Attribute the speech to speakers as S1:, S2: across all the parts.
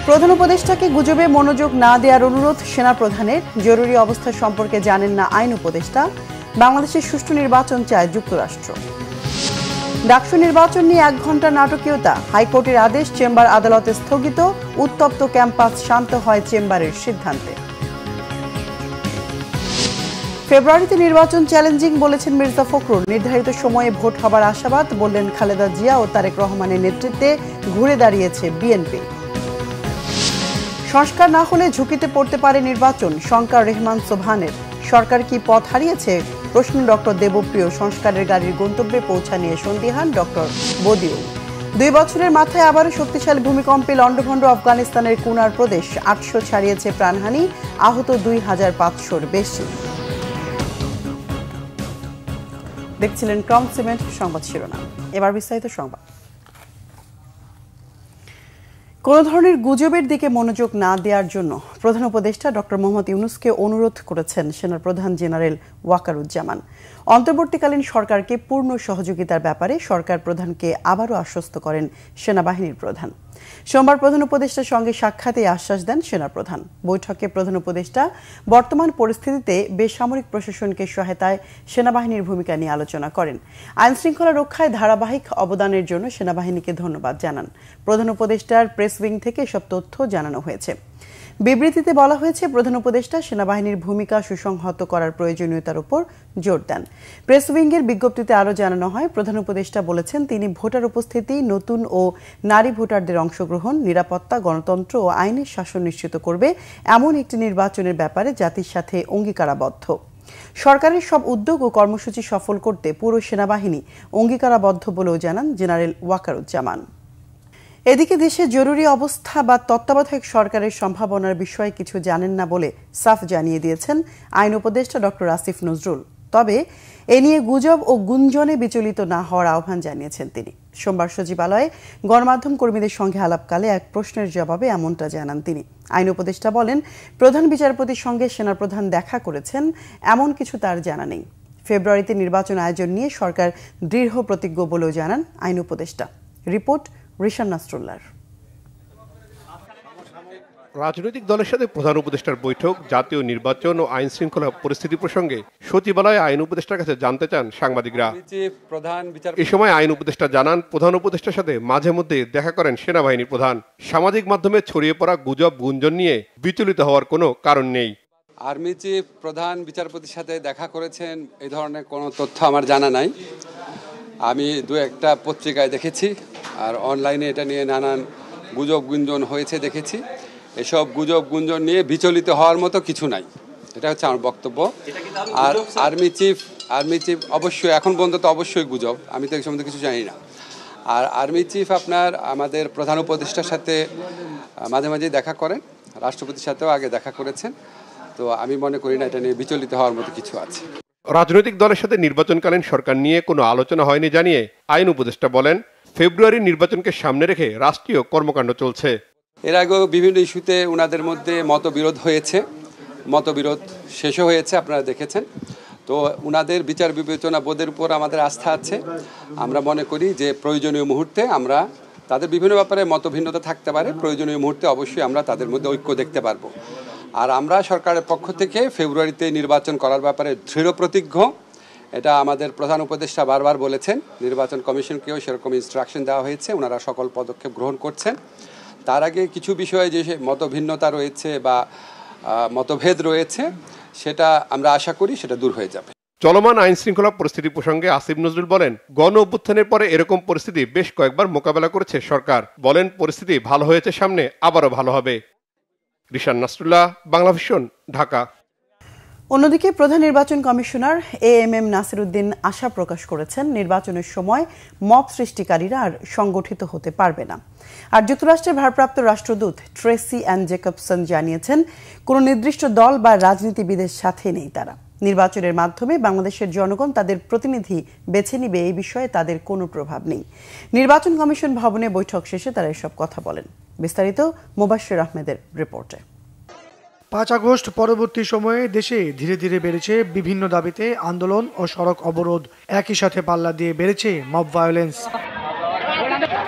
S1: প্রধান উপদেষ্টাকে গুজবে মনোযোগ না দেওয়ার অনুরোধ সেনাপ্রধানের। জরুরি অবস্থা সম্পর্কে জানেন না আইন উপদেষ্টা। বাংলাদেশের সুষ্ঠু নির্বাচন চায় যুক্তরাষ্ট্র। ডাকসু নির্বাচন নিয়ে 1 ঘণ্টা নাটকীয়তা। হাইকোর্টের আদেশ চেম্বার আদালতে স্থগিত। উত্তপ্ত ক্যাম্পাস শান্ত হয় চেম্বারের সিদ্ধান্তে। ফেব্রুয়ারিতে নির্বাচন চ্যালেঞ্জিং বলেছেন মির্জা ফখরুল। নির্ধারিত সময়ে ভোট হবার আশাবাদ বললেন খালেদা জিয়া ও তারেক রহমানের নেতৃত্বে ঘুরে দাঁড়িয়েছে বিএনপি। সংস্কার না হলে ঝুঁকিতে পড়তে পারে নির্বাচন, শঙ্কা রেহমান সোবহানের। সরকার কি পথ হারিয়েছে? প্রশ্ন ডক্টর দেবপ্রিয়। সংস্কারের গাড়ির গন্তব্যে পৌঁছা নিয়ে সন্দিহান ডক্টর বদিউল। 2 বছরের মাথায় আবারও শক্তিশালী ভূমিকম্পে লণ্ডভণ্ড আফগানিস্তানের কুনার প্রদেশ। 800 ছাড়িয়েছে প্রাণহানি, আহত 2500-র বেশি। দেখছিলেন ক্রম সিমেন্ট সংবাদ শিরোনাম। এবার বিস্তারিত সংবাদ। কোনো ধরনের গুজবের দিকে মনোযোগ না দেওয়ার জন্য প্রধান উপদেষ্টা ডক্টর মোহাম্মদ ইউনূসকে অনুরোধ করেছেন সেনাপ্রধান জেনারেল ওয়াকারুজ্জামান। অন্তর্বর্তীকালীন সরকারকে পূর্ণ সহযোগিতার ব্যাপারে সরকার প্রধানকে আবারও আশ্বস্ত করেন সেনাবাহিনীর প্রধান। সোমবার প্রধান উপদেষ্টার সঙ্গে সাক্ষাতে আশ্বাস দেন সেনাপ্রধান। বৈঠকে প্রধান উপদেষ্টা বর্তমান পরিস্থিতিতে বেসামরিক প্রশাসনকে সহায়তায় সেনাবাহিনীর ভূমিকা নিয়ে আলোচনা করেন। আইনশৃঙ্খলা রক্ষায় ধারাবাহিক অবদানের জন্য সেনাবাহিনীকে ধন্যবাদ জানান। প্রধান উপদেষ্টার প্রেস উইং থেকে এসব তথ্য জানানো হয়েছে। বিবৃতিতে বলা হয়েছে, প্রধান উপদেষ্টা সেনাবাহিনীর ভূমিকা সুসংহত করার প্রয়োজনীয়তার উপর জোর দেন। প্রেস উইংয়ের বিজ্ঞপ্তিতে আরও জানানো হয়, প্রধান উপদেষ্টা বলেছেন তিনি ভোটার উপস্থিতি, নতুন ও নারী ভোটারদের অংশগ্রহণ, নিরাপত্তা, গণতন্ত্র ও আইনের শাসন নিশ্চিত করবে এমন একটি নির্বাচনের ব্যাপারে জাতির সাথে অঙ্গীকারাবদ্ধ। সরকারের সব উদ্যোগ ও কর্মসূচি সফল করতে পুরো সেনাবাহিনী অঙ্গীকারাবদ্ধ বলেও জানান জেনারেল ওয়াকারুজ্জামান। এদিকে দেশে জরুরি অবস্থা বা তত্ত্বাবধায়ক সরকারের সম্ভাবনার বিষয়ে কিছু জানেন না বলে সাফ জানিয়ে দিয়েছেন আইন উপদেষ্টা ডক্টর আসিফ নজরুল। তবে এ নিয়ে গুজব ও গুঞ্জনে বিচলিত না হওয়ার আহ্বান জানিয়েছেন তিনি। সোমবার সচিবালয়ে গণমাধ্যম কর্মীদের সঙ্গে আলাপকালে এক প্রশ্নের জবাবে এমনটা জানান তিনি। আইন উপদেষ্টা বলেন, প্রধান বিচারপতির সঙ্গে সেনাপ্রধান দেখা করেছেন, এমন কিছু তার জানা নেই। ফেব্রুয়ারিতে নির্বাচন আয়োজন নিয়ে সরকার দৃঢ় প্রতিজ্ঞ বলেও জানান আইন উপদেষ্টা। রিপোর্ট রিশান নাসরুল্লাহর।
S2: রাজনৈতিক দলের সাথে প্রধান উপদেষ্টার বৈঠক, জাতীয় নির্বাচন ও আইন শৃঙ্খলা পরিস্থিতি প্রসঙ্গে সচিবালয়ে আইন উপদেষ্টার কাছে জানতে চান সাংবাদিকরা। এ সময় আইন উপদেষ্টা জানান, প্রধান উপদেষ্টার সাথে মাঝে মধ্যে দেখা করেন সেনাবাহিনীর প্রধান। সামাজিক মাধ্যমে ছড়িয়ে পড়া গুজব গুঞ্জন নিয়ে বিচলিত হওয়ার কোনো কারণ নেই।
S3: আর্মি চিফ প্রধান বিচারপতির সাথে দেখা করেছেন, এই ধরনের কোনো তথ্য আমার জানা নাই। আমি 2-1টা পত্রিকায় দেখেছি, আর অনলাইনে এটা নিয়ে নানান গুজব গুঞ্জন হয়েছে দেখেছি। এসব গুজব গুঞ্জন নিয়ে বিচলিত হওয়ার মতো কিছু নাই, এটা হচ্ছে আমার বক্তব্য। আর আর্মি চিফ অবশ্যই এখন পর্যন্ত তো অবশ্যই গুজব, আমি তো এই সম্বন্ধে কিছু জানি না। আর আর্মি চিফ আপনার আমাদের প্রধান উপদেষ্টার সাথে মাঝে মাঝে দেখা করেন, রাষ্ট্রপতির সাথেও আগে দেখা করেছেন। তো আমি মনে করি না এটা নিয়ে বিচলিত হওয়ার মতো কিছু আছে।
S2: রাজনৈতিক দলের সাথে নির্বাচনকালীন সরকার নিয়ে কোনো আলোচনা হয়নি জানিয়ে আইন উপদেষ্টা বলেন, ফেব্রুয়ারির নির্বাচনকে সামনে রেখে রাষ্ট্রীয় কর্মকাণ্ড চলছে।
S3: এর আগেও বিভিন্ন ইস্যুতে ওনাদের মধ্যে মতবিরোধ হয়েছে, মতবিরোধ শেষও হয়েছে, আপনারা দেখেছেন। তো ওনাদের বিচার বিবেচনা বোধের উপর আমাদের আস্থা আছে। আমরা মনে করি যে প্রয়োজনীয় মুহূর্তে আমরা তাদের বিভিন্ন ব্যাপারে মতভিন্নতা থাকতে পারে, প্রয়োজনীয় মুহূর্তে অবশ্যই আমরা তাদের মধ্যে ঐক্য দেখতে পারবো। আর আমরা সরকারের পক্ষ থেকে ফেব্রুয়ারিতে নির্বাচন করার ব্যাপারে দৃঢ় প্রতিজ্ঞ। এটা আমাদের প্রধান উপদেষ্টা বারবার বলেছেন, নির্বাচন কমিশনকেও সেরকম ইনস্ট্রাকশন দেওয়া হয়েছে, ওনারা সকল পদক্ষেপ গ্রহণ করছেন। তার আগে কিছু বিষয়ে যে মতভিন্নতা রয়েছে বা মতভেদ রয়েছে, সেটা আমরা আশা করি সেটা দূর হয়ে যাবে।
S2: চলমান আইন শৃঙ্খলা পরিস্থিতি প্রসঙ্গে আসিফ নজরুল বলেন, গণ অভ্যুত্থানের পরে এরকম পরিস্থিতি বেশ কয়েকবার মোকাবেলা করেছে সরকার। বলেন, পরিস্থিতি ভালো হয়েছে, সামনে আবারও ভালো হবে। রিশান নাসরুল্লাহ, বাংলাভিশন, ঢাকা।
S1: অন্যদিকে প্রধান নির্বাচন কমিশনার AMM নাসির উদ্দিন আশা প্রকাশ করেছেন, নির্বাচনের সময় মব সৃষ্টিকারীরা আর সংগঠিত হতে পারবে না। আর যুক্তরাষ্ট্রের ভারপ্রাপ্ত রাষ্ট্রদূত ট্রেসি অ্যান জেকবসন জানিয়েছেন, কোনো নির্দিষ্ট দল বা রাজনীতিবিদের সাথে নেই তারা। নির্বাচনের মাধ্যমে বাংলাদেশের জনগণ তাদের প্রতিনিধি বেছে নিবে, এই বিষয়ে তাদের কোনো প্রভাব নেই। নির্বাচন কমিশন ভবনে বৈঠক শেষে তারা এসব কথা বলেন। বিস্তারিত মোবাশ্বের আহমেদের রিপোর্টে।
S4: 5 আগস্ট পরবর্তী সময়ে দেশে ধীরে ধীরে বেড়েছে বিভিন্ন দাবিতে আন্দোলন ও সড়ক অবরোধ। একই সাথে পাল্লা দিয়ে বেড়েছে মব ভায়োলেন্স।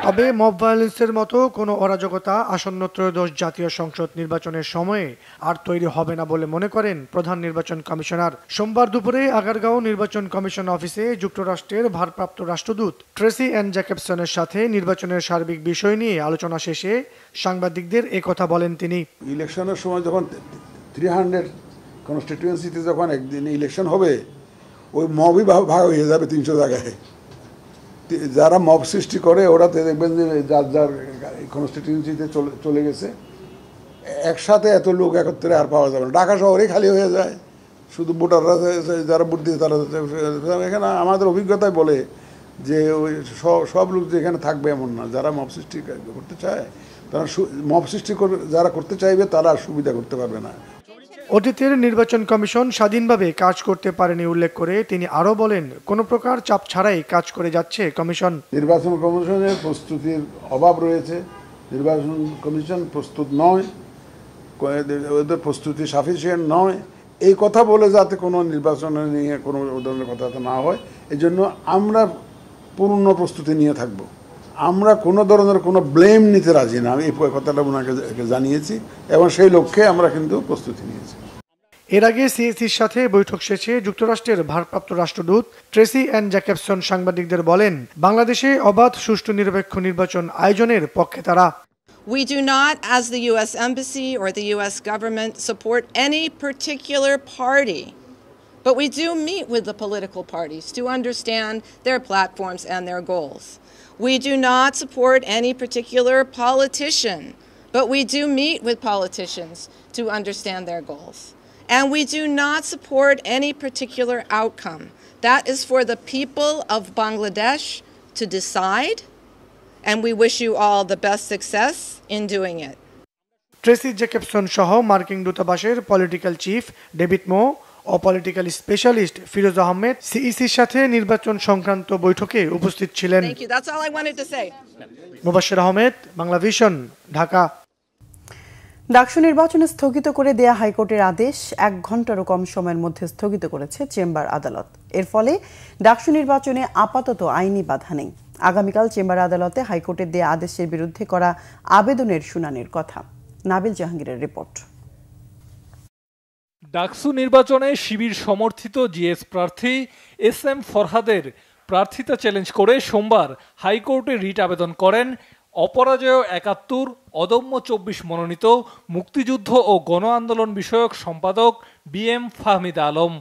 S4: তবে মব ভায়োলেন্সের মতো কোনো অরাজকতা আসন্ন ত্রয়োদশ জাতীয় সংসদ নির্বাচনের সময়ে আর তৈরি হবে না বলে মনে করেন প্রধান নির্বাচন কমিশনার। সোমবার দুপুরে আগারগাঁও নির্বাচন কমিশন অফিসে যুক্তরাষ্ট্রের ভারপ্রাপ্ত রাষ্ট্রদূত ট্রেসি অ্যান জ্যাকবসনের সাথে নির্বাচনের সার্বিক বিষয় নিয়ে আলোচনা শেষে সাংবাদিকদের একথা বলেন তিনি।
S5: ইলেকশনের সময় যখন 300 কনস্টিটিউয়েন্সিতে যখন একদিন ইলেকশন হবে, ওই মবই ভাগ হয়ে যাবে 300 জায়গায়। যারা মব সৃষ্টি করে ওরা দেখবেন যে যার যার কনস্টিটিউয়েন্সিতে চলে গেছে, একসাথে এত লোক একত্রে আর পাওয়া যাবে না। ঢাকা শহরেই খালি হয়ে যায়, শুধু ভোটাররা যারা ভোট দিতে তারা। এখানে আমাদের অভিজ্ঞতায় বলে যে ওই সব লোক যে এখানে থাকবে এমন না। যারা মব সৃষ্টি করতে চায়, তারা মব সৃষ্টি যারা করতে চাইবে তারা সুবিধা করতে পারবে না।
S4: অতীতের নির্বাচন কমিশন স্বাধীনভাবে কাজ করতে পারেনি উল্লেখ করে তিনি আরও বলেন, কোনো প্রকার চাপ ছাড়াই কাজ করে যাচ্ছে কমিশন।
S5: নির্বাচন কমিশনের প্রস্তুতির অভাব রয়েছে। নির্বাচন কমিশন প্রস্তুত নয়, ওদের প্রস্তুতি সাফিসিয়েন্ট নয়। এই কথা বলে যাতে কোনো নির্বাচন নিয়ে কোনো ধরনের কথা না হয়, এই জন্য আমরা পূর্ণ প্রস্তুতি নিয়ে থাকব। আমরা কোনো ধরনের কোনো ব্লেম নিতে রাজি না। আমি এই কথাটা ওনাকে জানিয়েছি এবং সেই লক্ষ্যে আমরা কিন্তু প্রস্তুতি নিয়েছি।
S4: এর আগে সিএসির সাথে বৈঠক শেষে যুক্তরাষ্ট্রের ভারপ্রাপ্ত রাষ্ট্রদূত ট্রেসি অ্যান জ্যাকবসন সাংবাদিকদের বলেন, বাংলাদেশে অবাধ সুষ্ঠু নিরপেক্ষ নির্বাচন আয়োজনের পক্ষে তারা।
S6: We do not, as the U.S. Embassy or the U.S. government, support any particular party, but we do meet with the political parties to understand their platforms and their goals. We do not support any particular politician, but we do meet with politicians to understand their goals. And we do not support any particular outcome. That is for the people of Bangladesh to decide, and we wish you all the best success in doing it.
S4: Tracy Jacobson সহ মার্কিন দূতাবাসের political chief David Moe ও political specialist Firoz Ahmed সিইসির সাথে নির্বাচন সংক্রান্ত বৈঠকে উপস্থিত ছিলেন। মুবাশশির আহমেদ, বাংলা ভিশন, ঢাকা।
S1: ডাকসু নির্বাচন স্থগিত করে দেয়া হাইকোর্টের আদেশ 1 ঘন্টারও কম সময়ের মধ্যে স্থগিত করেছে চেম্বার আদালত। এর ফলে ডাকসু নির্বাচনে আপাতত আইনি বাধা নেই। আগামীকাল চেম্বার আদালতে হাইকোর্টের দেয়া আদেশের বিরুদ্ধে করা আবেদনের শুনানির কথা। নাবিল জাহাঙ্গীরের রিপোর্ট।
S7: ডাকসু নির্বাচনে শিবির সমর্থিত জিএস প্রার্থী SM ফরহাদের প্রার্থিতা চ্যালেঞ্জ করে সোমবার হাইকোর্টে রিট আবেদন করেন অপরাজেয় 71, অদম্য 24 মনোনীত মুক্তিযুদ্ধ ও গণ আন্দোলন বিষয়ক সম্পাদক BM ফাহমিদা আলম।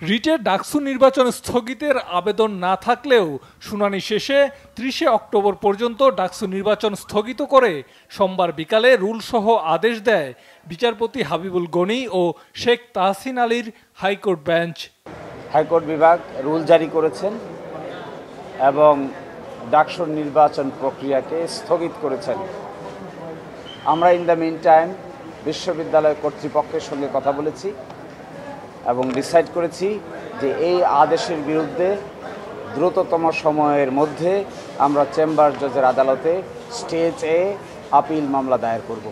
S7: রিটের ডাকসু নির্বাচন স্থগিতের আবেদন না থাকলেও শুনানি শেষে 30 অক্টোবর পর্যন্ত ডাকসু নির্বাচন স্থগিত করে সোমবার বিকালে রুলসহ আদেশ দেয় বিচারপতি হাবিবুল গনি ও শেখ তাহসিন আলীর হাইকোর্ট বেঞ্চ।
S8: হাইকোর্ট বিভাগ রুল জারি করেছেন এবং ডাকসুর নির্বাচন প্রক্রিয়াকে স্থগিত করেছেন। আমরা ইন দ্য মিন টাইম বিশ্ববিদ্যালয় কর্তৃপক্ষের সঙ্গে কথা বলেছি এবং ডিসাইড করেছি যে এই আদেশের বিরুদ্ধে দ্রুততম সময়ের মধ্যে আমরা চেম্বার জজের আদালতে স্টেজ এ আপিল মামলা দায়ের করব।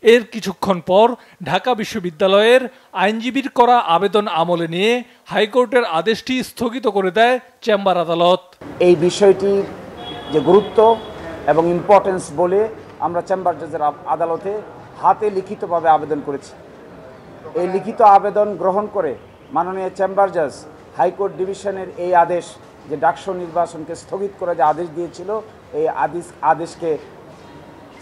S7: এর কিছুক্ষণ পর ঢাকা বিশ্ববিদ্যালয়ের আইনজীবীর করা আবেদন আমলে নিয়ে হাইকোর্টের আদেশটি স্থগিত করে দেয় চেম্বার আদালত।
S8: এই বিষয়টি যে গুরুত্ব এবং ইম্পর্টেন্স বলে আমরা চেম্বার জজের আদালতে হাতে লিখিতভাবে আবেদন করেছি। এই লিখিত আবেদন গ্রহণ করে মাননীয় চেম্বার জজ হাইকোর্ট ডিভিশনের এই আদেশ যে ডাকসু নির্বাচনকে স্থগিত করে যে আদেশ দিয়েছিল, এই আদেশকে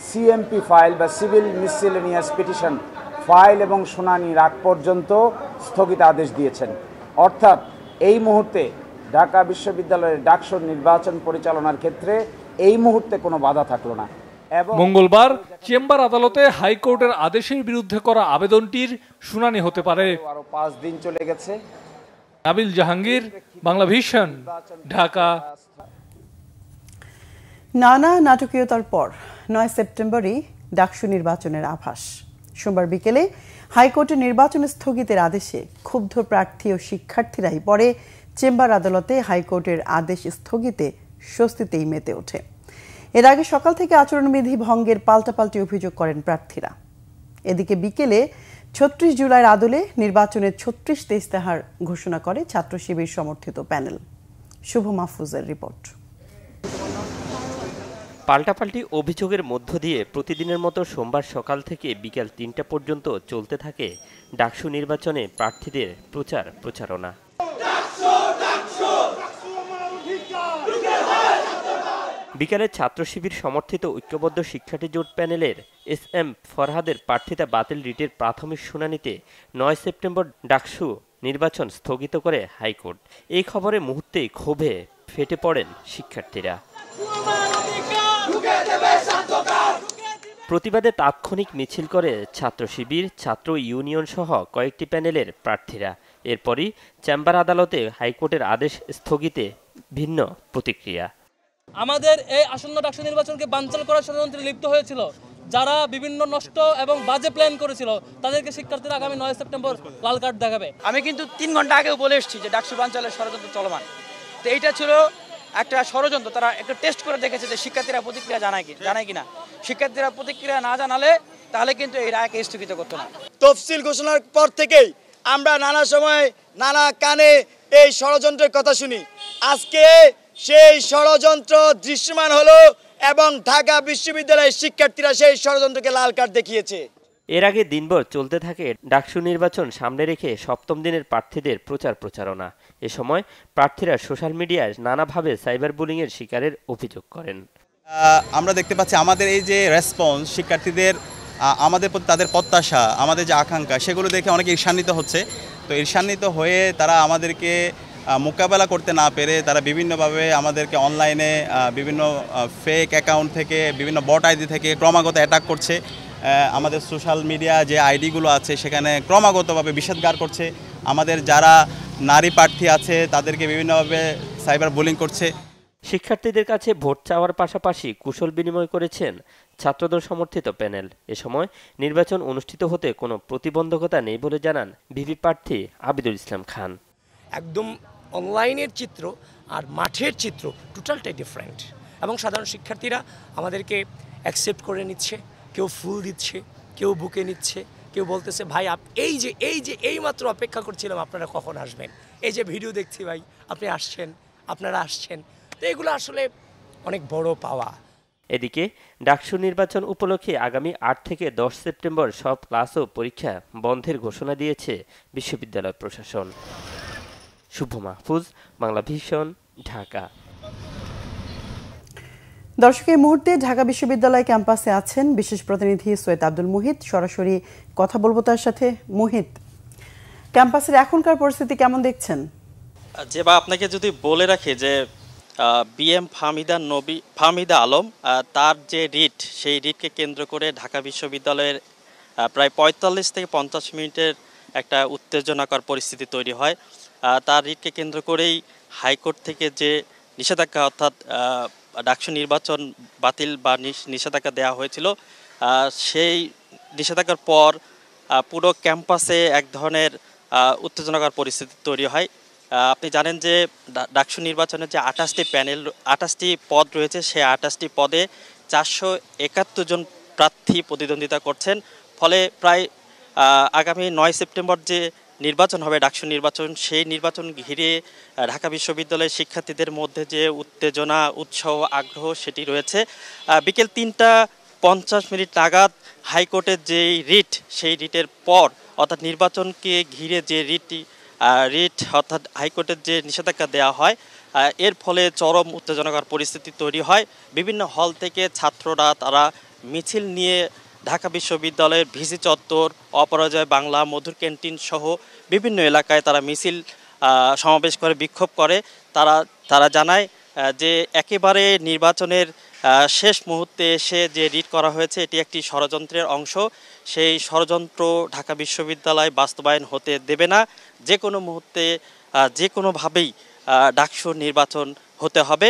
S8: সিএমপি ফাইল বা সিভিল মিসসেলেনিয়াস পিটিশন ফাইল এবং শুনানির আগ পর্যন্ত স্থগিত আদেশ দিয়েছেন। অর্থাৎ এই মুহূর্তে ঢাকা বিশ্ববিদ্যালয়ের ডাকসু নির্বাচন পরিচালনার ক্ষেত্রে এই মুহূর্তে কোনো বাধা থাকলো না।
S7: মঙ্গলবার চেম্বার আদালতে হাইকোর্টের আদেশের বিরুদ্ধে করা আবেদনটির শুনানি হতে পারে।
S8: আরো 5 দিন চলে গেছে।
S7: নাবিল জাহাঙ্গীর, বাংলা ভিশন, ঢাকা।
S1: নানা নাটকীয়তার পর 9 সেপ্টেম্বরই ডাকসু নির্বাচনের আভাস। সোমবার বিকেলে হাইকোর্টের নির্বাচন স্থগিতের আদেশে ক্ষুব্ধ প্রার্থী ও শিক্ষার্থীরাই পরে চেম্বার আদালতে হাইকোর্টের আদেশ স্থগিতে স্বস্তিতেই মেতে ওঠে। এর আগে সকাল থেকে আচরণবিধি ভঙ্গের পাল্টাপাল্টি অভিযোগ করেন প্রার্থীরা। এদিকে বিকেলে 36 জুলাইয়ের আদলে নির্বাচনের 36টি ইস্তেহার ঘোষণা করে ছাত্র শিবির সমর্থিত প্যানেল। শুভ মাহফুজের রিপোর্ট।
S9: পাল্টাপাল্টি অভিযোগের মধ্য দিয়ে প্রতিদিনের মতো সোমবার সকাল থেকে বিকেল ৩টা পর্যন্ত চলতে থাকে ডাকসু নির্বাচনে প্রার্থীদের প্রচারণা। বিকেলে ছাত্র শিবির সমর্থিত ঐক্যবদ্ধ শিক্ষার্থী জোট প্যানেলের SM ফরহাদের প্রার্থিতা বাতিল রিটের প্রাথমিক শুনানিতে ৯ সেপ্টেম্বর ডাকসু নির্বাচন স্থগিত করে হাইকোর্ট। এই খবরে মুহূর্তেই ক্ষোভে ফেটে পড়েন শিক্ষার্থীরা। প্রতিবাদে তাৎক্ষণিক মিছিল করে ছাত্র শিবির, ছাত্র ইউনিয়ন সহ কয়েকটি প্যানেলের প্রার্থীরা। এরপরই চেম্বার আদালতে হাইকোর্টের আদেশ স্থগিতে ভিন্ন প্রতিক্রিয়া।
S10: আমাদের এই আসন্ন ডাকসু নির্বাচনকে বানচাল করার ষড়যন্ত্রে লিপ্ত হয়েছিল যারা বিভিন্ন নষ্ট এবং বাজে প্ল্যান করেছিল, তাদেরকে শিক্ষার্থীরা আগামী ৯ সেপ্টেম্বর লাল কার্ড দেখাবে।
S11: আমি কিন্তু ৩ ঘন্টা আগেও বলে এসেছি যে ডাকসু বানচালের ষড়যন্ত্র চলমান। তো এইটা ছিল একটা ষড়যন্ত্র। তারা একটু টেস্ট করে দেখেছে যে শিক্ষার্থীরা প্রতিক্রিয়া জানায় কিনা। শিক্ষার্থীরা প্রতিক্রিয়া না জানালে তাহলে কিন্তু এই রায়কে স্থগিত করতো না।
S12: তফসিল ঘোষণার পর থেকেই আমরা নানা সময় নানা কানে এই ষড়যন্ত্রের কথা শুনি। আজকে সেই ষড়যন্ত্র দৃশ্যমান হলো এবং ঢাকা বিশ্ববিদ্যালয়ের শিক্ষার্থীরা সেই ষড়যন্ত্রকে লাল কার্ড দেখিয়েছে।
S9: এর আগে দিনভর চলতে থাকে ডাকসু নির্বাচন সামনে রেখে সপ্তম দিনের প্রার্থীদের প্রচারণা। এ সময় প্রার্থীরা সোশ্যাল মিডিয়ায় নানাভাবে সাইবার বুলিংয়ের শিকারের অভিযোগ করেন।
S13: আমরা দেখতে পাচ্ছি আমাদের এই যে রেসপন্স, শিক্ষার্থীদের আমাদের প্রতি তাদের প্রত্যাশা, আমাদের যে আকাঙ্ক্ষা, সেগুলো দেখে অনেকে ঈর্ষান্বিত হচ্ছে। তো ঈর্ষান্বিত হয়ে তারা আমাদেরকে মোকাবেলা করতে না পেরে তারা বিভিন্নভাবে আমাদেরকে অনলাইনে বিভিন্ন ফেক অ্যাকাউন্ট থেকে, বিভিন্ন বট আইডি থেকে ক্রমাগত অ্যাটাক করছে। আমাদের সোশ্যাল মিডিয়া যে আইডিগুলো আছে সেখানে ক্রমাগতভাবে বিষেধাগার করছে। আমাদের যারা নারী প্রার্থী আছে তাদেরকে বিভিন্নভাবে সাইবার বুলিং করছে।
S9: শিক্ষার্থীদের কাছে ভোট চাওয়ার পাশাপাশি কুশল বিনিময় করেছেন ছাত্রদল সমর্থিত প্যানেল। এ সময় নির্বাচন অনুষ্ঠিত হতে কোনো প্রতিবন্ধকতা নেই বলে জানান ভিপি প্রার্থী আবিদুল ইসলাম খান।
S14: একদম অনলাইনের চিত্র আর মাঠের চিত্র টোটালটাই ডিফারেন্ট, এবং সাধারণ শিক্ষার্থীরা আমাদেরকে অ্যাকসেপ্ট করে নিচ্ছে। কেউ ফুল দিচ্ছে, কেউ বুকে নিচ্ছে, কেউ বলতেছে ভাই এই মাত্র অপেক্ষা করছিলাম আপনারা কখন আসবেন, এই যে ভিডিও দেখছি ভাই আপনারা আসছেন। তো এগুলো আসলে অনেক বড় পাওয়া।
S9: এদিকে ডাকসু নির্বাচন উপলক্ষে আগামী ৮ থেকে ১০ সেপ্টেম্বর সব ক্লাস ও পরীক্ষা বন্ধের ঘোষণা দিয়েছে বিশ্ববিদ্যালয় প্রশাসন। শুভ মাহফুজ, বাংলা ভিশন, ঢাকা।
S1: দর্শক, এই মুহূর্তে ঢাকা বিশ্ববিদ্যালয় ক্যাম্পাসে আছেন বিশেষ প্রতিনিধি সৈয়দ আব্দুল মুহিত। সরাসরি কথা বলবো তার সাথে। মুহিত, ক্যাম্পাসের এখনকার পরিস্থিতি কেমন দেখছেন?
S15: আপনাকে যদি বলে রাখি যে BM ফাহমিদা আলম তার যে রিট, সেই রিটকে কেন্দ্র করে ঢাকা বিশ্ববিদ্যালয়ের প্রায় ৪৫ থেকে ৫০ মিনিটের একটা উত্তেজনাকর পরিস্থিতি তৈরি হয়। তার রিটকে কেন্দ্র করেই হাইকোর্ট থেকে যে নিষেধাজ্ঞা, অর্থাৎ ডাকসু নির্বাচন বাতিল বা নিষেধাজ্ঞা দেওয়া হয়েছিল, সেই নিষেধাজ্ঞার পর পুরো ক্যাম্পাসে এক ধরনের উত্তেজনাকর পরিস্থিতি তৈরি হয়। আপনি জানেন যে ডাকসু নির্বাচনের যে ২৮টি পদ রয়েছে, সেই ২৮টি পদে ৪৭১ জন প্রার্থী প্রতিদ্বন্দ্বিতা করছেন। ফলে প্রায় আগামী ৯ সেপ্টেম্বর যে নির্বাচন হবে ডাকসু নির্বাচন, সেই নির্বাচন ঘিরে ঢাকা বিশ্ববিদ্যালয়ের শিক্ষার্থীদের মধ্যে যে উত্তেজনা, উৎসাহ, আগ্রহ সেটি রয়েছে। বিকেল ৩:৫০ নাগাদ হাইকোর্টের যেই রিট, সেই রিটের পর অর্থাৎ নির্বাচনকে ঘিরে যে রিট অর্থাৎ হাইকোর্টের যে নিষেধাজ্ঞা দেওয়া হয়, এর ফলে চরম উত্তেজনাকর পরিস্থিতি তৈরি হয়। বিভিন্ন হল থেকে ছাত্ররা তারা মিছিল নিয়ে ঢাকা বিশ্ববিদ্যালয়ের ভিসি চত্বর, অপরাজয় বাংলা, মধুর ক্যান্টিন সহ বিভিন্ন এলাকায় তারা মিছিল সমাবেশ করে বিক্ষোভ করে। তারা জানায় যে একেবারে নির্বাচনের শেষ মুহূর্তে এসে যে রিট করা হয়েছে এটি একটি ষড়যন্ত্রের অংশ। সেই ষড়যন্ত্র ঢাকা বিশ্ববিদ্যালয় বাস্তবায়ন হতে দেবে না। যে কোনো মুহূর্তে যে কোনোভাবেই ডাকসু নির্বাচন হতে হবে।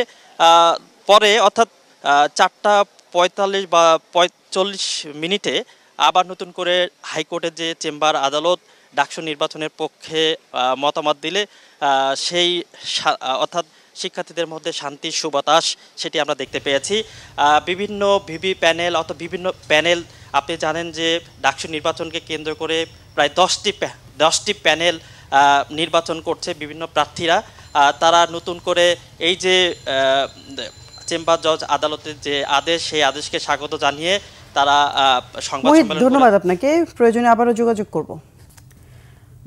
S15: পরে অর্থাৎ ৪:৪৫ বা ৪৫ আবার নতুন করে হাইকোর্টের যে চেম্বার আদালত ডাকসু নির্বাচনের পক্ষে মতামত দিলে সেই অর্থাৎ শিক্ষার্থীদের মধ্যে শান্তির সুবাতাস সেটি আমরা দেখতে পেয়েছি। বিভিন্ন ভিভি প্যানেল অর্থাৎ বিভিন্ন প্যানেল, আপনি জানেন যে ডাকসু নির্বাচনকে কেন্দ্র করে প্রায় 10টি প্যানেল নির্বাচন করছে বিভিন্ন প্রার্থীরা। তারা নতুন করে এই যে চেম্বার জজ আদালতের যে আদেশ, সেই আদেশকে স্বাগত জানিয়ে তারা সংবাদ সম্মেলন।
S1: ধন্যবাদ আপনাকে, প্রয়োজনে আবারও যোগাযোগ করব।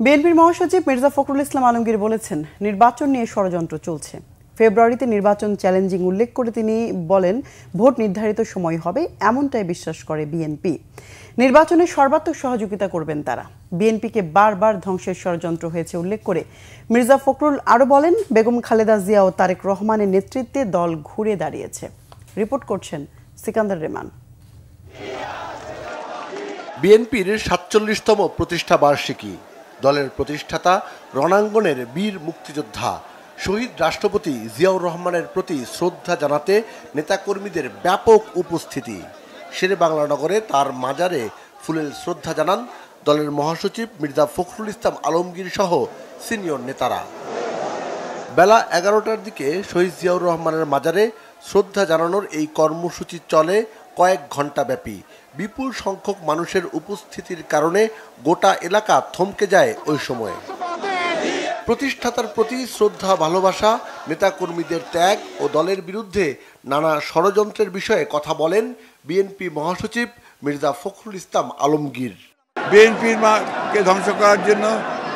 S1: বিএনপির মহাসচিব মির্জা ফখরুল ইসলাম আলমগীর বলেছেন, নির্বাচন নিয়ে ষড়যন্ত্র চলছে। ফেব্রুয়ারিতে নির্বাচন চ্যালেঞ্জিং উল্লেখ করে তিনি বলেন, ভোট নির্ধারিত সময় হবে এমনটাই বিশ্বাস করে বিএনপি। নির্বাচনে সর্বাত্মক সহযোগিতা করবেন তারা। বিএনপিকে বারবার ধ্বংসের ষড়যন্ত্র হয়েছে উল্লেখ করে মির্জা ফখরুল আরও বলেন, বেগম খালেদা জিয়া ও তারেক রহমানের নেতৃত্বে দল ঘুরে দাঁড়িয়েছে। রিপোর্ট করছেন সিকান্দার রেমান।
S16: বিএনপির ৪৭তম প্রতিষ্ঠা বার্ষিকী। দলের প্রতিষ্ঠাতা রণাঙ্গনের বীর মুক্তিযোদ্ধা শহীদ রাষ্ট্রপতি জিয়াউর রহমানের প্রতি শ্রদ্ধা জানাতে নেতাকর্মীদের ব্যাপক উপস্থিতি। শেরেবাংলা নগরে তার মাজারে ফুলেল শ্রদ্ধা জানান দলের মহাসচিব মির্জা ফখরুল ইসলাম আলমগীর সহ সিনিয়র নেতারা। বেলা ১১টার দিকে শহীদ জিয়াউর রহমানের মাজারে শ্রদ্ধা জানানোর এই কর্মসূচি চলে কয়েক ঘণ্টা ব্যাপী। বিপুল সংখ্যক মানুষের উপস্থিতির কারণে গোটা এলাকা থমকে যায় ওই সময়ে। প্রতিষ্ঠাতার প্রতি শ্রদ্ধা, ভালোবাসা, নেতাকর্মীদের ত্যাগ ও দলের বিরুদ্ধে নানা ষড়যন্ত্রের বিষয়ে কথা বলেন বিএনপি মহাসচিব মির্জা ফখরুল ইসলাম আলমগীর।
S17: বিএনপির কে ধ্বংস করার জন্য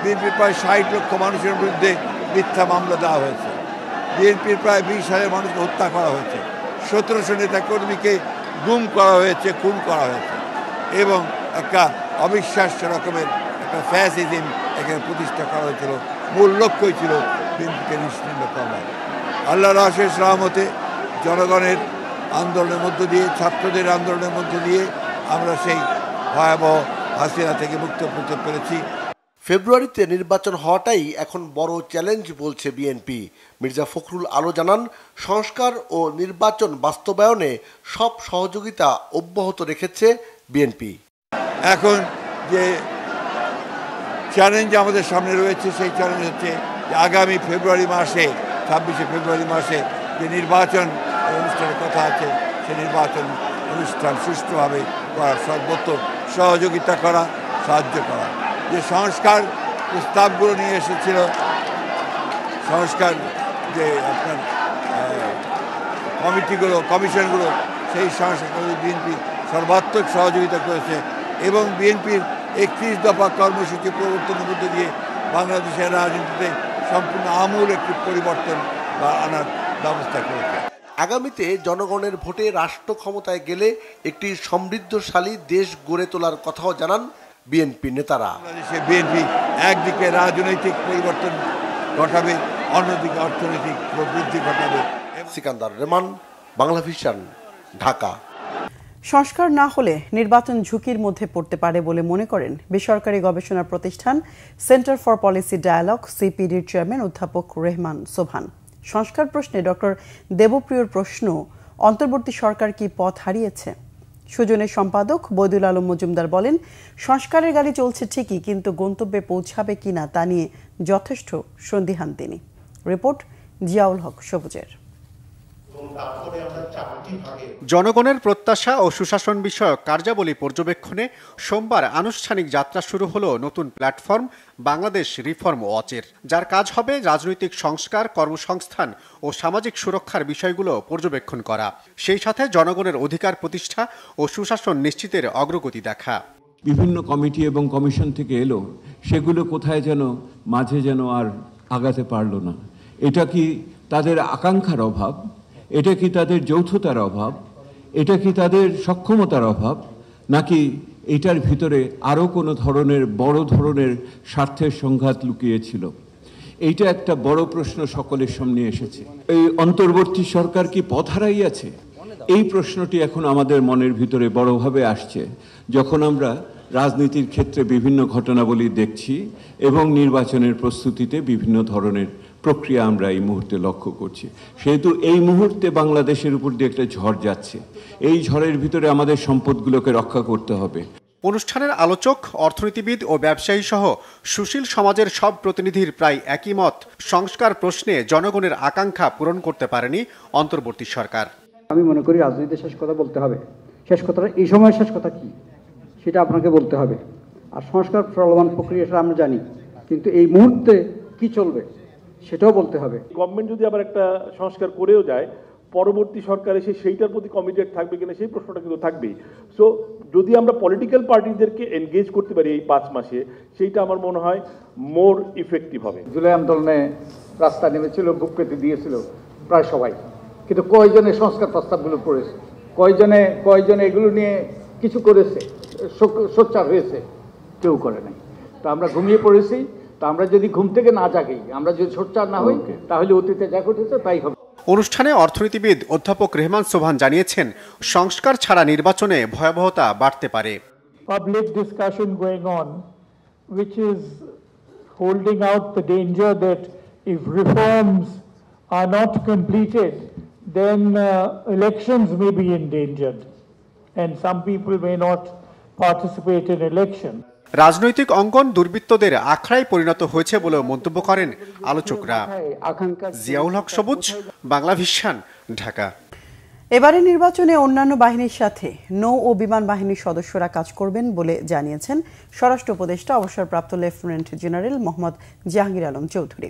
S17: বিএনপির প্রায় ৬০ লক্ষ মানুষের বিরুদ্ধে মিথ্যা মামলা দেওয়া হয়েছে। বিএনপির প্রায় ২০,০০০ মানুষকে হত্যা করা হয়েছে। ১৭০০ নেতাকর্মীকে গুম করা হয়েছে, খুন করা হয়েছে এবং একটা অবিশ্বাস্য রকমের একটা ফ্যাসিজম এখানে প্রতিষ্ঠা করা হয়েছিল। মূল লক্ষ্যই ছিল বিএনপিকে নিশ্চিহ্ন করা। আল্লাহর অশেষ রহমতে জনগণের আন্দোলনের মধ্য দিয়ে, ছাত্রদের আন্দোলনের মধ্য দিয়ে আমরা সেই ভয়াবহ হাসিনা থেকে মুক্ত করতে পেরেছি।
S16: ফেব্রুয়ারিতে নির্বাচন হওয়াটাই এখন বড় চ্যালেঞ্জ বলছে বিএনপি। মির্জা ফখরুল আরও জানান, সংস্কার ও নির্বাচন বাস্তবায়নে সব সহযোগিতা অব্যাহত রেখেছে বিএনপি।
S17: এখন যে চ্যালেঞ্জ আমাদের সামনে রয়েছে সেই চ্যালেঞ্জ হচ্ছে যে আগামী ফেব্রুয়ারি মাসে, ২৬শে ফেব্রুয়ারি মাসে যে নির্বাচন অনুষ্ঠানের কথা আছে, সেই নির্বাচন অনুষ্ঠান সুষ্ঠুভাবে করার সর্বোত্তম সহযোগিতা করা, সাহায্য করা। যে সংস্কার প্রস্তাবগুলো নিয়ে এসেছিল, সংস্কার যে আপনার কমিটিগুলো, কমিশনগুলো, সেই সংস্কারগুলো বিএনপি সর্বাত্মক সহযোগিতা করেছে এবং বিএনপির ৩১ দফা কর্মসূচি প্রবর্তনের মধ্যে দিয়ে বাংলাদেশের রাজনীতিতে সম্পূর্ণ আমূল একটি পরিবর্তন আনার ব্যবস্থা করেছে।
S16: আগামীতে জনগণের ভোটে রাষ্ট্র ক্ষমতায় গেলে একটি সমৃদ্ধশালী দেশ গড়ে তোলার কথাও জানান বিএনপি নেতারা।
S17: বিএনপি একদিকে রাজনৈতিক পরিবর্তন ঘটাবে, অন্যদিকে অর্থনৈতিক প্রবৃদ্ধি ঘটাবে।
S16: সিকান্দার রেমান, বাংলা ভিশন, ঢাকা।
S1: সংস্কার না হলে নির্বাচন ঝুঁকির মধ্যে পড়তে পারে বলে মনে করেন বেসরকারি গবেষণা প্রতিষ্ঠান সেন্টার ফর পলিসি ডায়ালগ সিপিডির চেয়ারম্যান অধ্যাপক রেহমান সোবহান। সংস্কার প্রশ্নে ডক্টর দেবপ্রিয়র প্রশ্ন, অন্তর্বর্তী সরকার কি পথ হারিয়েছে? সুজনের সম্পাদক বৈদুল আলম মজুমদার বলেন, সংস্কারের গাড়ি চলছে ঠিকই, কিন্তু গন্তব্যে পৌঁছাবে কিনা তা নিয়ে যথেষ্ট সন্দিহান তিনি। রিপোর্ট জিয়াউল হক সবুজের।
S18: জনগণের প্রত্যাশা ও সুশাসন বিষয়ক কার্যাবলী পর্যবেক্ষণে সোমবার আনুষ্ঠানিক যাত্রা শুরু হলো নতুন প্ল্যাটফর্ম বাংলাদেশ রিফর্ম ওয়াচের, যার কাজ হবে রাজনৈতিক সংস্কার, কর্মসংস্থান ও সামাজিক সুরক্ষার বিষয়গুলো পর্যবেক্ষণ করা, সেই সাথে জনগণের অধিকার প্রতিষ্ঠা ও সুশাসন নিশ্চিতের অগ্রগতি দেখা।
S19: বিভিন্ন কমিটি এবং কমিশন থেকে এলো, সেগুলো কোথায় যেন মাঝে যেন আর আগাতে পারল না। এটা কি তাদের আকাঙ্ক্ষার অভাব? এটা কি তাদের যৌথতার অভাব? এটা কি তাদের সক্ষমতার অভাব? নাকি এটার ভিতরে আরও কোনো ধরনের বড় ধরনের স্বার্থের সংঘাত লুকিয়েছিল? এইটা একটা বড় প্রশ্ন সকলের সামনে এসেছে। এই অন্তর্বর্তী সরকার কি পথ হারাইয়াছে? এই প্রশ্নটি এখন আমাদের মনের ভিতরে বড়ভাবে আসছে যখন আমরা রাজনীতির ক্ষেত্রে বিভিন্ন ঘটনাবলী দেখছি এবং নির্বাচনের প্রস্তুতিতে বিভিন্ন ধরনের প্রক্রিয়া আমরা এই মুহূর্তে লক্ষ্য করছি। সেহেতু এই মুহূর্তে বাংলাদেশের উপর দিয়ে একটা ঝড় যাচ্ছে। এই ঝড়ের ভিতরে আমাদের সম্পদগুলোকে রক্ষা করতে হবে।
S18: অনুষ্ঠানের আলোচক, অর্থনীতিবিদ ও ব্যবসায়ী সহ সুশীল সমাজের সব প্রতিনিধির প্রায় একই মত, সংস্কার প্রশ্নে জনগণের আকাঙ্ক্ষা পূরণ করতে পারেনি অন্তর্বর্তী সরকার।
S20: আমি মনে করি রাজনীতিতে শেষ কথা বলতে হবে। শেষ কথাটা এই সময়ের শেষ কথা কি সেটা আপনাকে বলতে হবে। আর সংস্কার চলমান প্রক্রিয়াটা আমরা জানি, কিন্তু এই মুহূর্তে কি চলবে সেটাও বলতে হবে।
S21: গভর্নমেন্ট যদি আবার একটা সংস্কার করেও যায়, পরবর্তী সরকার এসে সেইটার প্রতি কমিটেড থাকবে কিনা সেই প্রশ্নটা কিন্তু থাকবেই। সো যদি আমরা পলিটিক্যাল পার্টিদেরকে এনগেজ করতে পারি এই 5 মাসে, সেইটা আমার মনে হয় মোর ইফেক্টিভ হবে।
S22: জুলাই আন্দোলনে রাস্তা নেমেছিল, বুক পেতে দিয়েছিল প্রায় সবাই, কিন্তু কয়জনে সংস্কার প্রস্তাবগুলো পড়েছে, কয়জনে এগুলো নিয়ে কিছু করেছে, সোচ্চার হয়েছে? কেউ করে নাই। তো আমরা ঘুমিয়ে পড়েছি। তো আমরা যদি ঘুম থেকে না জাগি, আমরা যদি সোচ্চার না হই, তাহলে অতীতে যা ঘটেছে তাই হবে।
S18: অনুষ্ঠানে অর্থনীতিবিদ অধ্যাপক রেহমান সোবহান জানিয়েছেন, সংস্কার ছাড়া নির্বাচনে ভয়াবহতা বাড়তে পারে।
S23: Public discussion going on which is holding out the danger that if reforms are not completed, then elections may be endangered and some people may not participate in election.
S18: রাজনৈতিক অঙ্গন দুর্বৃত্তদের আখড়ায় পরিণত হয়েছে বলেও মন্তব্য করেন আলোচকরা। জিয়াউল হক সবুজ, বাংলাভিশন, ঢাকা।
S1: এবারে নির্বাচনে অন্যান্য বাহিনীর সাথে নৌ ও বিমান বাহিনীর সদস্যরা কাজ করবেন বলে জানিয়েছেন স্বরাষ্ট্র উপদেষ্টা অবসরপ্রাপ্ত লেফটেন্যান্ট জেনারেল মোহাম্মদ জাহাঙ্গীর আলম চৌধুরী।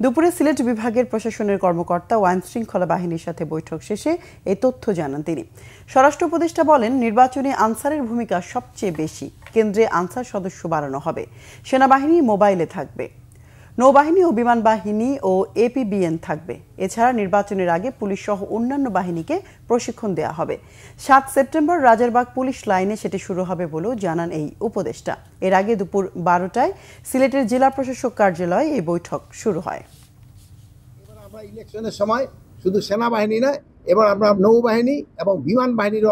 S1: দুপুরে সিলেট বিভাগের প্রশাসনের কর্মকর্তা ও আইন শৃঙ্খলা বাহিনীর সাথে বৈঠক শেষে এই তথ্য জানান তিনি। স্বরাষ্ট্র উপদেষ্টা বলেন, নির্বাচনে আনসারের ভূমিকা সবচেয়ে বেশি। কেন্দ্রে আনসার সদস্য বাড়ানো হবে। সেনাবাহিনী মোবাইলে থাকবে, নৌবাহিনী ও বিমান বাহিনী ও এপিবিএন থাকবে। এছাড়া নির্বাচনের আগে পুলিশ সহ অন্যান্য বাহিনীকে প্রশিক্ষণ দেওয়া হবে। 7 সেপ্টেম্বর রাজারবাগ পুলিশ লাইনে সেটি শুরু হবে বলেও জানান এই উপদেষ্টা। এর আগে দুপুর 12টায় সিলেটের জেলা প্রশাসক কার্যালয়ে এই বৈঠক শুরু হয়।
S24: আমরা ইলেকশনের সময় শুধু সেনাবাহিনী নয়, এবার আমরা নৌবাহিনী এবং বিমান বাহিনীরও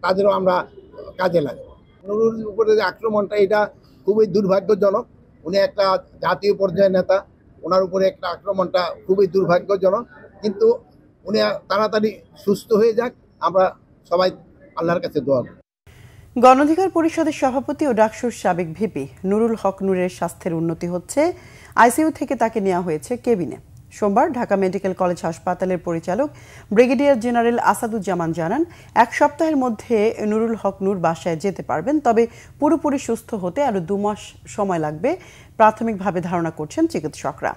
S24: তাদেরও আমরা কাজে লাগাবো। নুরুর উপরে যে আক্রমণটা, এটা খুবই দুর্ভাগ্যজনক। উনি একটা জাতীয় পর্যায়ের নেতা, ওনার উপরে একটা আক্রমণটা খুবই দুর্ভাগ্যজনক। কিন্তু উনি তাড়াতাড়ি সুস্থ হয়ে যাক, আমরা সবাই আল্লাহর কাছে দোয়া করি।
S1: গণ অধিকার পরিষদের সভাপতি ও ডাকসুর সাবেক ভিপি নুরুল হক নুরের স্বাস্থ্যের উন্নতি হচ্ছে। আইসিইউ থেকে তাকে নেওয়া হয়েছে কেবিনে। সোমবার ঢাকা মেডিকেল কলেজ হাসপাতালের পরিচালক ব্রিগেডিয়ার জেনারেল আসাদুজ্জামান জানান, 1 সপ্তাহের মধ্যে নুরুল হক নূর বাসায় যেতে পারবেন, তবে পুরোপুরি সুস্থ হতে আরও 2 মাস সময় লাগবে প্রাথমিকভাবে ধারণা করছেন চিকিৎসকরা।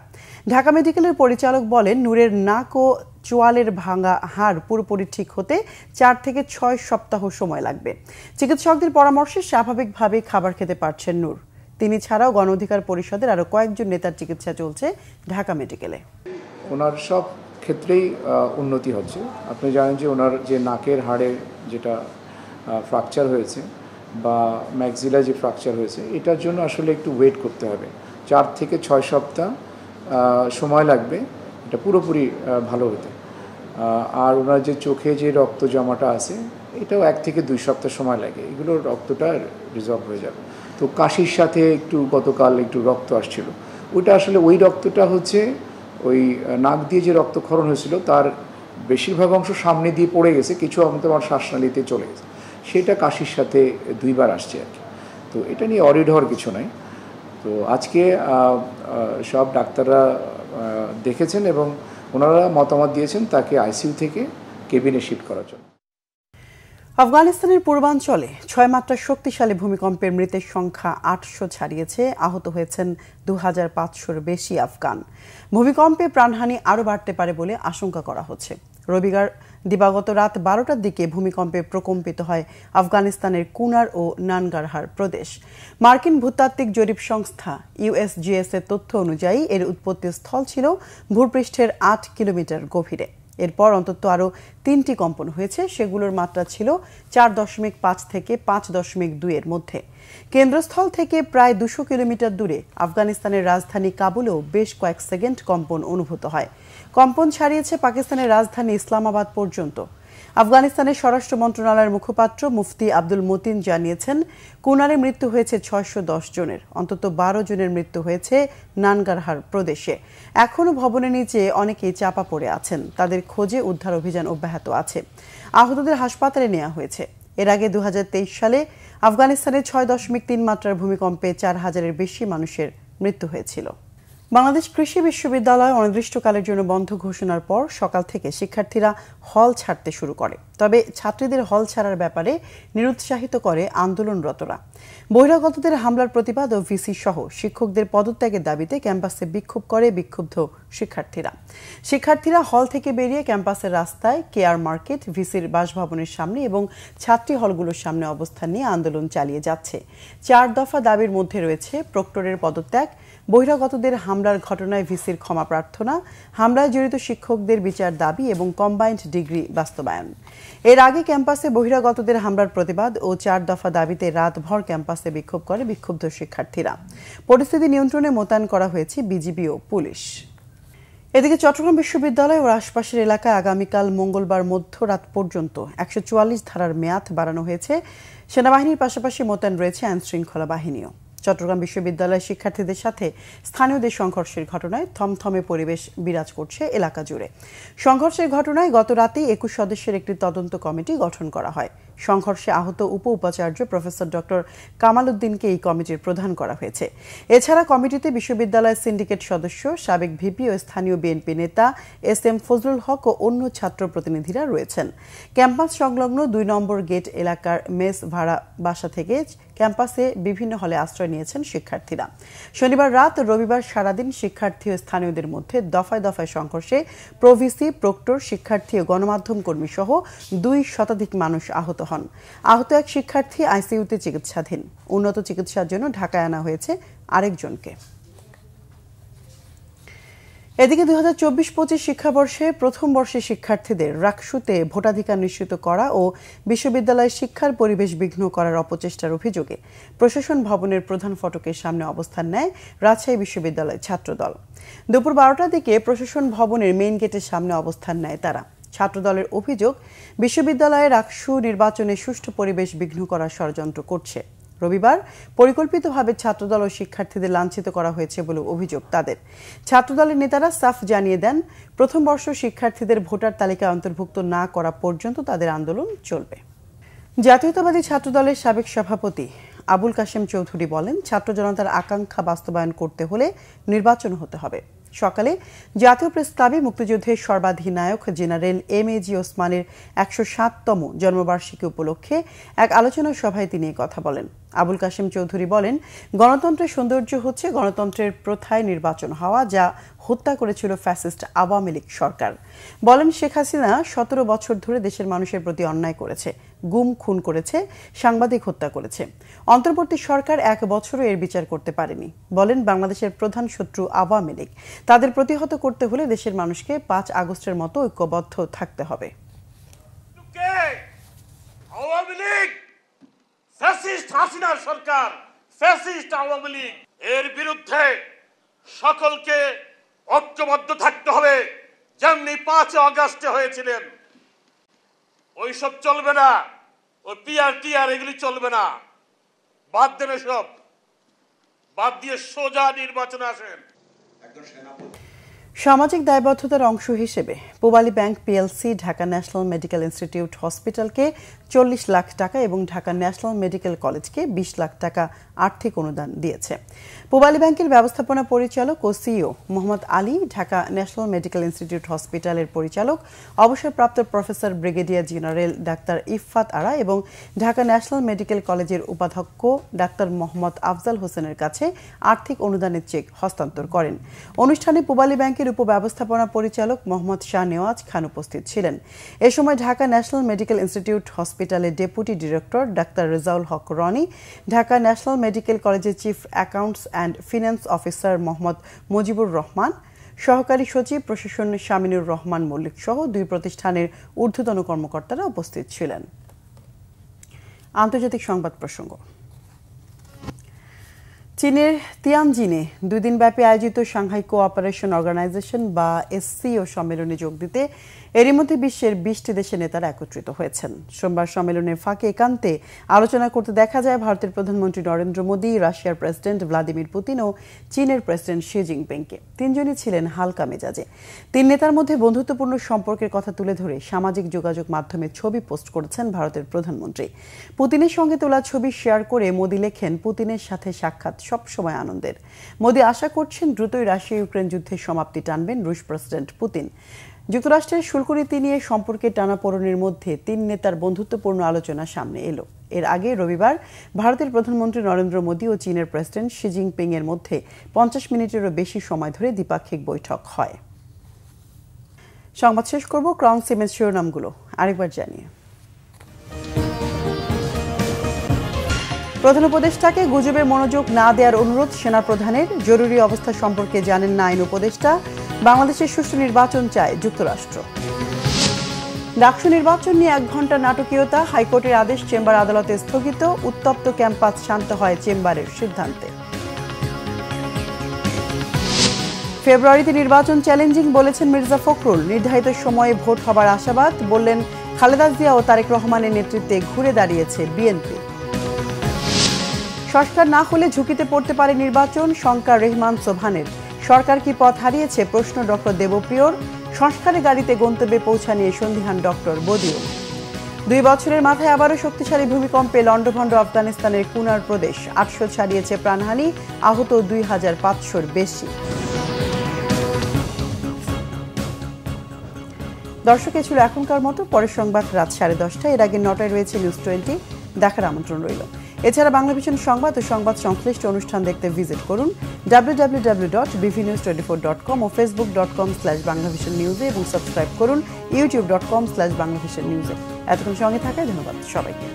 S1: ঢাকা মেডিকেলের পরিচালক বলেন, নূরের নাক ও চোয়ালের ভাঙা হাড় পুরোপুরি ঠিক হতে 4 থেকে 6 সপ্তাহ সময় লাগবে। চিকিৎসকদের পরামর্শে স্বাভাবিকভাবে খাবার খেতে পারছেন নূর। তিনি ছাড়াও গণ অধিকার পরিষদের আরও কয়েকজন নেতার চিকিৎসা চলছে ঢাকা মেডিকেলে।
S25: ওনার সব ক্ষেত্রেই উন্নতি হচ্ছে। আপনি জানেন যে ওনার যে নাকের হাড়ে যেটা ফ্র্যাকচার হয়েছে বা ম্যাক্সিলা যে ফ্র্যাকচার হয়েছে, এটার জন্য আসলে একটু ওয়েট করতে হবে। 4 থেকে 6 সপ্তাহ সময় লাগবে এটা পুরোপুরি ভালো হতে। আর ওনার যে চোখে যে রক্ত জমাটা আছে, এটাও 1 থেকে 2 সপ্তাহ সময় লাগে, এগুলোর রক্তটা রিজলভ হয়ে যাবে। তো কাশির সাথে গতকাল একটু রক্ত আসছিল, ওইটা আসলে ওই রক্তটা হচ্ছে ওই নাক দিয়ে যে রক্তক্ষরণ হয়েছিল তার বেশিরভাগ অংশ সামনে দিয়ে পড়ে গেছে, কিছু অংশ আমার শ্বাসনালীতে চলে গেছে, সেটা কাশির সাথে 2 বার আসছে আর কি। তো এটা নিয়ে অরিড হওয়ার কিছু নাই। তো আজকে সব ডাক্তাররা দেখেছেন এবং ওনারা মতামত দিয়েছেন তাকে আইসিইউ থেকে কেবিনে শিফট করার জন্য।
S1: আফগানিস্তানের পূর্বাঞ্চলে 6 মাত্রার শক্তিশালী ভূমিকম্পের মৃতের সংখ্যা 800 ছাড়িয়েছে। আহত হয়েছেন 2500-র বেশি আফগান। ভূমিকম্পে প্রাণহানি আরও বাড়তে পারে বলে আশঙ্কা করা হচ্ছে। রবিবার দিবাগত রাত 12টার দিকে ভূমিকম্পে প্রকম্পিত হয় আফগানিস্তানের কুনার ও নানগারহার প্রদেশ। মার্কিন ভূতাত্ত্বিক জরিপ সংস্থা ইউএসজিএস এর তথ্য অনুযায়ী এর উৎপত্তি স্থল ছিল ভূপৃষ্ঠের 8 কিলোমিটার গভীরে। এরপর অন্তত আরও 3টি কম্পন হয়েছে, সেগুলোর মাত্রা ছিল 4.5 থেকে 5.2 এর মধ্যে। কেন্দ্রস্থল থেকে প্রায় 200 কিলোমিটার দূরে আফগানিস্তানের রাজধানী কাবুলেও বেশ কয়েক সেকেন্ড কম্পন অনুভূত হয়। কম্পন ছাড়িয়েছে পাকিস্তানের রাজধানী ইসলামাবাদ পর্যন্ত। আফগানিস্তানের স্বরাষ্ট্র মন্ত্রণালয়ের মুখপাত্র মুফতি আব্দুল মতিন জানিয়েছেন, কুনারে মৃত্যু হয়েছে 610 জনের, অন্তত 12 জনের মৃত্যু হয়েছে নানগারহার প্রদেশে। এখনও ভবনের নিচে অনেকেই চাপা পড়ে আছেন, তাদের খোঁজে উদ্ধার অভিযান অব্যাহত আছে। আহতদের হাসপাতালে নেওয়া হয়েছে। এর আগে 2023 সালে আফগানিস্তানের 6.3 মাত্রার ভূমিকম্পে 4000-এর বেশি মানুষের মৃত্যু হয়েছিল। বাংলাদেশ কৃষি বিশ্ববিদ্যালয় অনির্দিষ্টকালের জন্য বন্ধ ঘোষণার পর সকাল থেকে শিক্ষার্থীরা হল ছাড়তে শুরু করে। তবে ছাত্রীদের হল ছাড়ার ব্যাপারে নিরুৎসাহিত করে আন্দোলনরতরা। বহিরাগতদের হামলার প্রতিবাদ ও ভিসি সহ শিক্ষকদের পদত্যাগের দাবিতে ক্যাম্পাসে বিক্ষোভ করে বিক্ষুব্ধ শিক্ষার্থীরা হল থেকে বেরিয়ে ক্যাম্পাসের রাস্তায় কেয়ার মার্কেট, ভিসির বাসভবনের সামনে এবং ছাত্রী হলগুলোর সামনে অবস্থান নিয়ে আন্দোলন চালিয়ে যাচ্ছে। 4 দফা দাবির মধ্যে রয়েছে প্রক্টরের পদত্যাগ, বহিরাগতদের হামলার ঘটনায় ভিসির ক্ষমা প্রার্থনা, হামলায় জড়িত শিক্ষকদের বিচার দাবি এবং কম্বাইন্ড ডিগ্রি বাস্তবায়ন। এর আগে ক্যাম্পাসে বহিরাগতদের হামলার প্রতিবাদ ও 4 দফা দাবিতে রাতভর ক্যাম্পাসে বিক্ষোভ করে বিক্ষুব্ধ শিক্ষার্থীরা। পরিস্থিতি নিয়ন্ত্রণে মোতায়েন করা হয়েছে বিজিবি ও পুলিশ। এদিকে চট্টগ্রাম বিশ্ববিদ্যালয় ও আশপাশের এলাকায় আগামীকাল মঙ্গলবার মধ্যরাত পর্যন্ত 144 ধারার মেয়াদ বাড়ানো হয়েছে। সেনাবাহিনীর পাশাপাশি মোতায়েন রয়েছে আইনশৃঙ্খলা বাহিনীও। চট্টগ্রাম বিশ্ববিদ্যালয়ের শিক্ষার্থীদের সাথে স্থানীয়দের সংঘর্ষের ঘটনায় থমথমে পরিবেশ বিরাজ করছে এলাকা জুড়ে। সংঘর্ষের ঘটনায় গত রাতেই 21 সদস্যের একটি তদন্ত কমিটি গঠন করা হয়। সংঘর্ষে আহত উপাচার্য প্রফেসর ডক্টর কামাল উদ্দিনকে এই কমিটির প্রধান করা হয়েছে। এছাড়া কমিটিতে বিশ্ববিদ্যালয়ের সিন্ডিকেট সদস্য, সাবেক ভিপি ও স্থানীয় বিএনপি নেতা SM ফজলুল হক ও অন্য ছাত্র প্রতিনিধিরা রয়েছেন। ক্যাম্পাস সংলগ্ন 2 নম্বর গেট এলাকার মেস ভাড়া বাসা থেকে ক্যাম্পাসে বিভিন্ন হলে আশ্রয় নিয়েছেন শিক্ষার্থীরা। শনিবার রাত ও রবিবার সারাদিন শিক্ষার্থী ও স্থানীয়দের মধ্যে দফায় দফায় সংঘর্ষে প্রভিসি, প্রক্টর, শিক্ষার্থী ও গণমাধ্যম কর্মী সহ 2 শতাধিক মানুষ আহত হন। আহত এক শিক্ষার্থী আইসিইউতে চিকিৎসাধীন। উন্নত চিকিৎসার জন্য ঢাকায় আনা হয়েছে আরেকজনকে। এদিকে 2024-25 শিক্ষাবর্ষে প্রথম বর্ষের শিক্ষার্থীদের রাকসুতে ভোটাধিকার নিশ্চিত করা ও বিশ্ববিদ্যালয়ের শিক্ষার পরিবেশ বিঘ্ন করার অপচেষ্টার অভিযোগে প্রশাসন ভবনের প্রধান ফটকের সামনে অবস্থান নেয় রাজশাহী বিশ্ববিদ্যালয় ছাত্রদল। দুপুর 12টার দিকে প্রশাসন ভবনের মেইন গেটের সামনে অবস্থান নেয় তারা। ছাত্রদলের অভিযোগ, বিশ্ববিদ্যালয়ের রাকসু নির্বাচনে সুষ্ঠু পরিবেশ বিঘ্ন করার ষড়যন্ত্র করছে। রবিবার পরিকল্পিতভাবে ছাত্রদল ও শিক্ষার্থীদের লাঞ্ছিত করা হয়েছে বলে অভিযোগ তাদের। ছাত্রদলের নেতারা সাফ জানিয়ে দেন, প্রথম বর্ষ শিক্ষার্থীদের ভোটার তালিকায় অন্তর্ভুক্ত না করা পর্যন্ত তাদের আন্দোলন চলবে। জাতীয়তাবাদী ছাত্রদলের সাবেক সভাপতি আবুল কাশেম চৌধুরী বলেন, ছাত্র জনতার আকাঙ্ক্ষা বাস্তবায়ন করতে হলে নির্বাচন হতে হবে। সকালে জাতীয় প্রেস ক্লাবে মুক্তিযুদ্ধের সর্বাধিনায়ক জেনারেল MAG ওসমানের 107তম জন্মবার্ষিকী উপলক্ষে এক আলোচনা সভায় তিনি কথা বলেন। আবুল কাশেম চৌধুরী বলেন, গণতন্ত্রের সৌন্দর্য হচ্ছে গণতন্ত্রের প্রথায় নির্বাচন হওয়া, যা হত্যা করেছিল ফ্যাসিস্ট আওয়ামী লীগ সরকার। বলেন, শেখ হাসিনা 17 বছর ধরে দেশের মানুষের প্রতি অন্যায় করেছে, গুম খুন করেছে, সাংবাদিক হত্যা করেছে। অন্তর্বর্তী সরকার 1 বছরও এর বিচার করতে পারেনি। বলেন, বাংলাদেশের প্রধান শত্রু আওয়ামী লীগ। তাদের প্রতিহত করতে হলে দেশের মানুষকে 5 আগস্টের মতো ঐক্যবদ্ধ থাকতে হবে।
S2: আওয়ামী লীগ, ফ্যাসিস্ট হাসিনা সরকার, ফ্যাসিস্ট আওয়ামী লীগ, এর বিরুদ্ধে সকলকে ঐক্যবদ্ধ থাকতে হবে। যেমনি 5 আগস্টে হয়েছিলেন, ওইসব চলবে না, ওই পিআর এগুলি চলবে না। বাদ দেন সব, বাদ দিয়ে সোজা নির্বাচনে আসেন।
S1: সামাজিক দায়বদ্ধতার অংশ হিসেবে Pubali bank PLC Dhaka national medical institute হসপিটালকে 40 লাখ টাকা এবং ঢাকা ন্যাশনাল মেডিকেল কলেজকে 20 লাখ টাকা আর্থিক অনুদান দিয়েছে। পূবালী ব্যাংকের ব্যবস্থাপনা পরিচালক ও CEO Mohammad Ali, Dhaka national medical institute হসপিটালের পরিচালক অবসরপ্রাপ্ত professor brigadier general doctor Iffat Ara এবং ঢাকা ন্যাশনাল মেডিকেল কলেজের উপাধ্যক্ষ ডাক্তার মোহাম্মদ আফজাল হোসেনের কাছে আর্থিক অনুদানের চেক হস্তান্তর করেন। অনুষ্ঠানে পূবালী ব্যাংকের উপব্যবস্থাপনা পরিচালক মোহাম্মদ শাহ নেওয়াজ খান উপস্থিত ছিলেন। এ সময় ঢাকা ন্যাশনাল মেডিকেল ইনস্টিটিউট হসপিটালের deputy director doctor Rezaul Haque Roni, Dhaka national medical কলেজের chief accounts and finance officer Mohammad Mujibur Rahman, সহকারী সচিব প্রশাসন শামিনুর রহমান মল্লিক সহ 2 প্রতিষ্ঠানের ঊর্ধ্বতন কর্মকর্তারা উপস্থিত ছিলেন। আন্তর্জাতিক সংবাদ প্রসঙ্গ। চীনের তিয়ানজিনে 2 দিনব্যাপী আয়োজিত সাংহাই কোঅপারেশন অর্গানাইজেশন বা SCO সম্মেলনে যোগ দিতে এরই মধ্যে বিশ্বের 20টি দেশের নেতারা একত্রিত হয়েছেন। সোমবার সম্মেলনের ফাঁকে একান্তে আলোচনা করতে দেখা যায় ভারতের প্রধানমন্ত্রী নরেন্দ্র মোদী, রাশিয়ার প্রেসিডেন্ট ভ্লাদিমির পুতিন ও চীনের প্রেসিডেন্ট শি জিনপিংকে। 3 জনই ছিলেন হালকা মেজাজে। 3 নেতার মধ্যে বন্ধুত্বপূর্ণ সম্পর্কের কথা তুলে ধরে সামাজিক যোগাযোগ মাধ্যমে ছবি পোস্ট করেছেন ভারতের প্রধানমন্ত্রী। পুতিনের সঙ্গে তোলা ছবি শেয়ার করে মোদী লেখেন, পুতিনের সাথে সাক্ষাৎ সবসময় আনন্দের। মোদি আশা করছেন দ্রুতই রাশিয়া ইউক্রেন যুদ্ধের সমাপ্তি টানবেন রুশ প্রেসিডেন্ট পুতিন। যুক্তরাষ্ট্রের শুল্ক নীতি নিয়ে সম্পর্কের টানাপোড়েনের মধ্যে 3 নেতার বন্ধুত্বপূর্ণ আলোচনা সামনে এলো। এর আগে রবিবার ভারতের প্রধানমন্ত্রী নরেন্দ্র মোদি ও চীনের প্রেসিডেন্ট শি জিনপিং এর মধ্যে 50 মিনিটেরও বেশি সময় ধরে দ্বিপাক্ষিক বৈঠক হয়। সংবাদ শেষ করব ক্রাউন সিমেন্ট শিরোনামগুলো আরেকবার জানিয়ে। প্রধান উপদেষ্টাকে গুজবের মনোযোগ না দেওয়ার অনুরোধ সেনাপ্রধানের। জরুরি অবস্থা সম্পর্কে জানেন না আইন উপদেষ্টা। বাংলাদেশের সুষ্ঠু নির্বাচন চায় যুক্তরাষ্ট্র। ডাকসু নির্বাচন নিয়ে 1 ঘণ্টা নাটকীয়তা। হাইকোর্টের আদেশ চেম্বার আদালতে স্থগিত। উত্তপ্ত ক্যাম্পাস শান্ত হয় চেম্বারের সিদ্ধান্তে। ফেব্রুয়ারিতে নির্বাচন চ্যালেঞ্জিং বলেছেন মির্জা ফখরুল। নির্ধারিত সময়ে ভোট হবার আশাবাদ। বললেন খালেদা জিয়া ও তারেক রহমানের নেতৃত্বে ঘুরে দাঁড়িয়েছে বিএনপি। সংস্কার না হলে ঝুঁকিতে পড়তে পারে নির্বাচন, শঙ্কা রেহমান সোবহানের। সরকার কি পথ হারিয়েছে, প্রশ্ন ডক্টর দেবপ্রিয়র। সংস্কারের গাড়িতে গন্তব্যে পৌঁছা নিয়ে সন্দিহান ডক্টর বদিউল। 2 বছরের মাথায় আবারও শক্তিশালী ভূমিকম্পে লন্ডভন্ড আফগানিস্তানের কুনার প্রদেশ। 800 ছাড়িয়েছে প্রাণহানি, আহত 2500-র বেশি। দর্শক, এ ছিল এখনকার মতো। পরের সংবাদ রাত 10:30। এর আগে 9টায় রয়েছে নিউজ 20। দেখার আমন্ত্রণ রইল। এছাড়া বাংলাভিশন সংবাদ ও সংবাদ সংশ্লিষ্ট অনুষ্ঠান দেখতে ভিজিট করুন www.bvnews24.com ও facebook.com/banglavisionnews এবং সাবস্ক্রাইব করুন youtube.com/banglavisionnews। এতক্ষণ সঙ্গে থাকায় ধন্যবাদ সবাইকে।